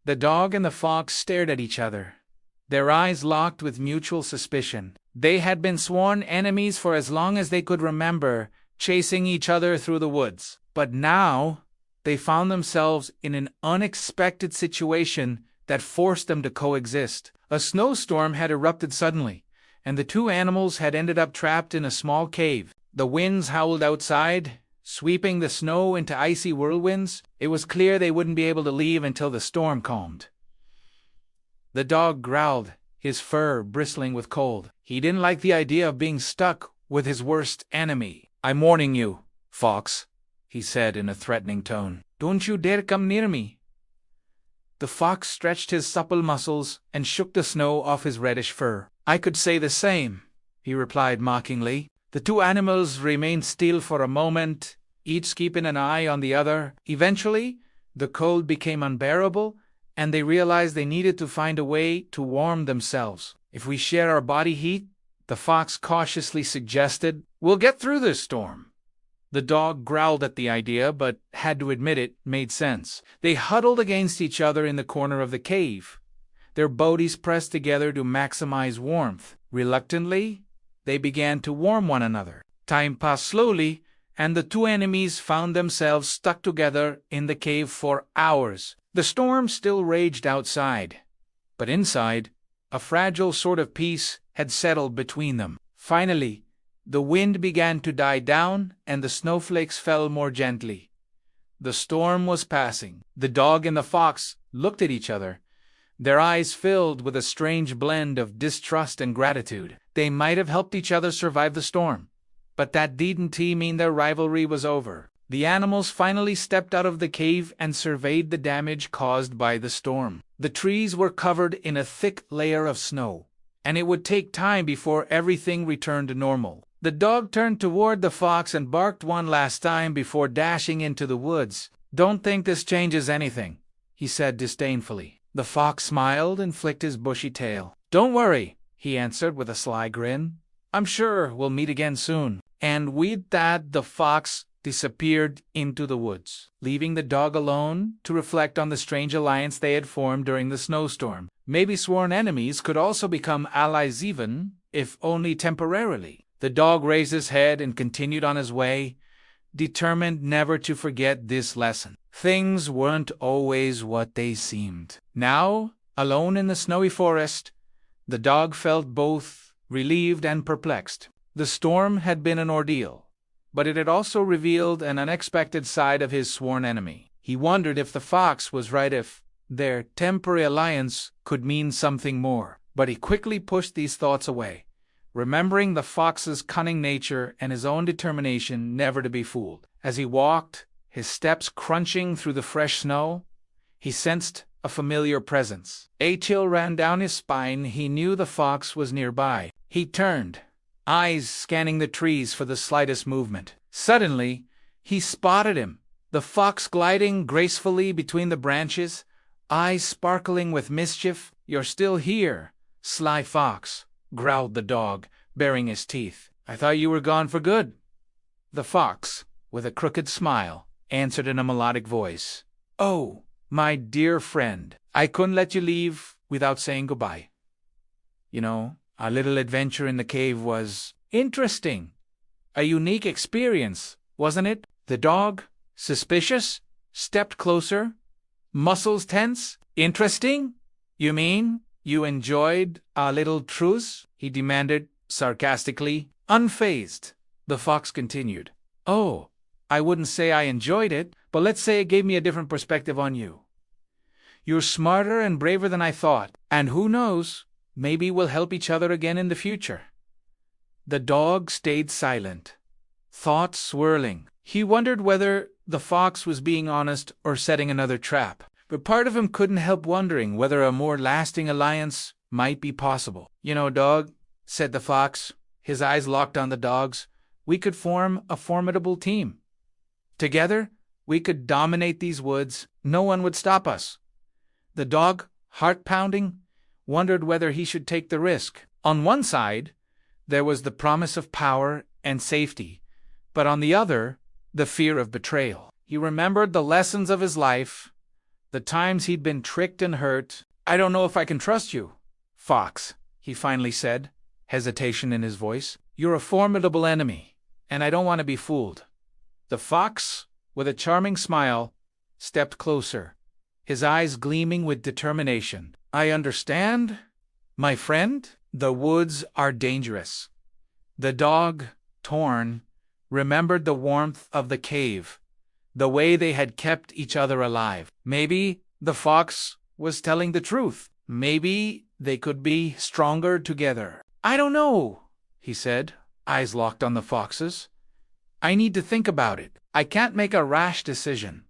The dog and the fox stared at each other, their eyes locked with mutual suspicion. They had been sworn enemies for as long as they could remember, chasing each other through the woods. But now they found themselves in an unexpected situation that forced them to coexist. A snowstorm had erupted suddenly, and the two animals had ended up trapped in a small cave. The winds howled outside, sweeping the snow into icy whirlwinds. It was clear they wouldn't be able to leave until the storm calmed. The dog growled, his fur bristling with cold. He didn't like the idea of being stuck with his worst enemy. "I'm warning you, fox," he said in a threatening tone. "Don't you dare come near me." The fox stretched his supple muscles and shook the snow off his reddish fur. "I could say the same," he replied mockingly. The two animals remained still for a moment, each keeping an eye on the other. Eventually, the cold became unbearable, and they realized they needed to find a way to warm themselves. "If we share our body heat," the fox cautiously suggested, "we'll get through this storm." The dog growled at the idea, but had to admit it made sense. They huddled against each other in the corner of the cave, their bodies pressed together to maximize warmth. Reluctantly, they began to warm one another. Time passed slowly, and the two enemies found themselves stuck together in the cave for hours. The storm still raged outside, but inside, a fragile sort of peace had settled between them. Finally, the wind began to die down, and the snowflakes fell more gently. The storm was passing. The dog and the fox looked at each other, their eyes filled with a strange blend of distrust and gratitude. They might have helped each other survive the storm, but that didn't mean their rivalry was over. The animals finally stepped out of the cave and surveyed the damage caused by the storm. The trees were covered in a thick layer of snow, and it would take time before everything returned to normal. The dog turned toward the fox and barked one last time before dashing into the woods. "Don't think this changes anything," he said disdainfully. The fox smiled and flicked his bushy tail. "Don't worry," he answered with a sly grin. "I'm sure we'll meet again soon." And with that, the fox disappeared into the woods, leaving the dog alone to reflect on the strange alliance they had formed during the snowstorm. Maybe sworn enemies could also become allies, even if only temporarily. The dog raised his head and continued on his way, determined never to forget this lesson. Things weren't always what they seemed. Now, alone in the snowy forest, the dog felt both relieved and perplexed. The storm had been an ordeal, but it had also revealed an unexpected side of his sworn enemy. He wondered if the fox was right, if their temporary alliance could mean something more. But he quickly pushed these thoughts away, remembering the fox's cunning nature and his own determination never to be fooled. As he walked, his steps crunching through the fresh snow, he sensed a familiar presence. A chill ran down his spine. He knew the fox was nearby. He turned, eyes scanning the trees for the slightest movement. Suddenly, he spotted him, the fox gliding gracefully between the branches, eyes sparkling with mischief. "You're still here, sly fox," growled the dog, baring his teeth. "I thought you were gone for good." The fox, with a crooked smile, answered in a melodic voice, "Oh, my dear friend, I couldn't let you leave without saying goodbye. You know, our little adventure in the cave was interesting. A unique experience, wasn't it?" The dog, suspicious, stepped closer, muscles tense. "Interesting? You mean you enjoyed our little truce?" he demanded sarcastically. Unfazed, the fox continued, "Oh, I wouldn't say I enjoyed it, but let's say it gave me a different perspective on you. You're smarter and braver than I thought, and who knows, maybe we'll help each other again in the future." The dog stayed silent, thoughts swirling. He wondered whether the fox was being honest or setting another trap, but part of him couldn't help wondering whether a more lasting alliance might be possible. "You know, dog," said the fox, his eyes locked on the dog's, "we could form a formidable team. Together, we could dominate these woods. No one would stop us." The dog, heart-pounding, wondered whether he should take the risk. On one side, there was the promise of power and safety, but on the other, the fear of betrayal. He remembered the lessons of his life, The times he'd been tricked and hurt. "I don't know if I can trust you, Fox," he finally said, hesitation in his voice. "You're a formidable enemy, and I don't want to be fooled." The fox, with a charming smile, stepped closer, his eyes gleaming with determination. "I understand, my friend. The woods are dangerous." The dog, torn, remembered the warmth of the cave, the way they had kept each other alive. Maybe the fox was telling the truth. Maybe they could be stronger together. "I don't know," he said, eyes locked on the fox's. "I need to think about it. I can't make a rash decision."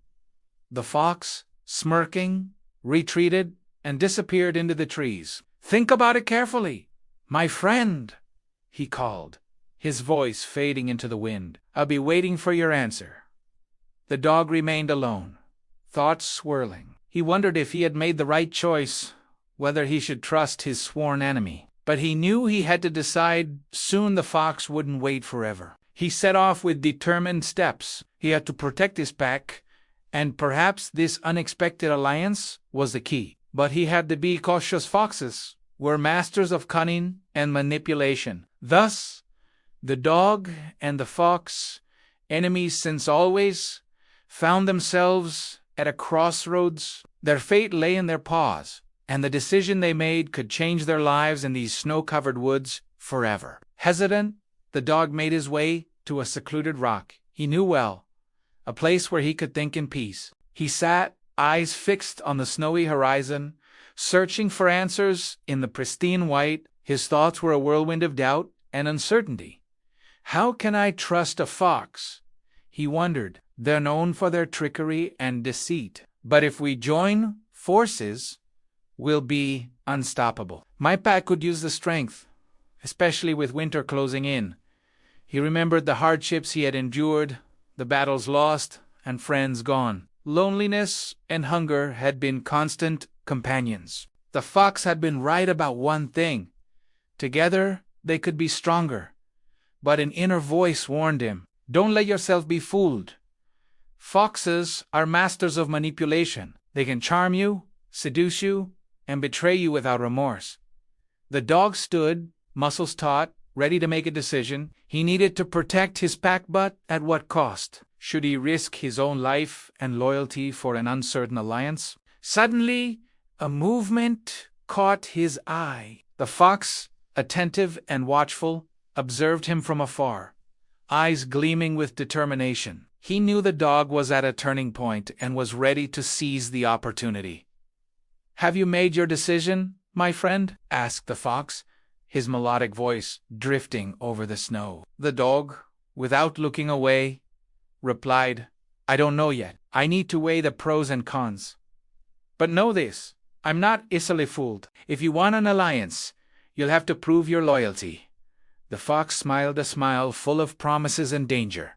The fox, smirking, retreated and disappeared into the trees. "Think about it carefully, my friend," he called, his voice fading into the wind. "I'll be waiting for your answer." The dog remained alone, thoughts swirling. He wondered if he had made the right choice, whether he should trust his sworn enemy. But he knew he had to decide. Soon the fox wouldn't wait forever. He set off with determined steps. He had to protect his pack, and perhaps this unexpected alliance was the key. But he had to be cautious. Foxes were masters of cunning and manipulation. Thus, the dog and the fox, enemies since always, found themselves at a crossroads. Their fate lay in their paws, and the decision they made could change their lives in these snow-covered woods forever. Hesitant, the dog made his way to a secluded rock he knew well, a place where he could think in peace. He sat, eyes fixed on the snowy horizon, searching for answers in the pristine white. His thoughts were a whirlwind of doubt and uncertainty. "How can I trust a fox?" he wondered. "They're known for their trickery and deceit. But if we join forces, we'll be unstoppable. My pack could use the strength, especially with winter closing in." He remembered the hardships he had endured, the battles lost, and friends gone. Loneliness and hunger had been constant companions. The fox had been right about one thing. Together, they could be stronger. But an inner voice warned him, "Don't let yourself be fooled. Foxes are masters of manipulation. They can charm you, seduce you, and betray you without remorse." The dog stood, muscles taut, ready to make a decision. He needed to protect his pack, but at what cost? Should he risk his own life and loyalty for an uncertain alliance? Suddenly, a movement caught his eye. The fox, attentive and watchful, observed him from afar, eyes gleaming with determination. He knew the dog was at a turning point and was ready to seize the opportunity. "Have you made your decision, my friend?" asked the fox, his melodic voice drifting over the snow. The dog, without looking away, replied, "I don't know yet. I need to weigh the pros and cons. But know this, I'm not easily fooled. If you want an alliance, you'll have to prove your loyalty." The fox smiled a smile full of promises and danger.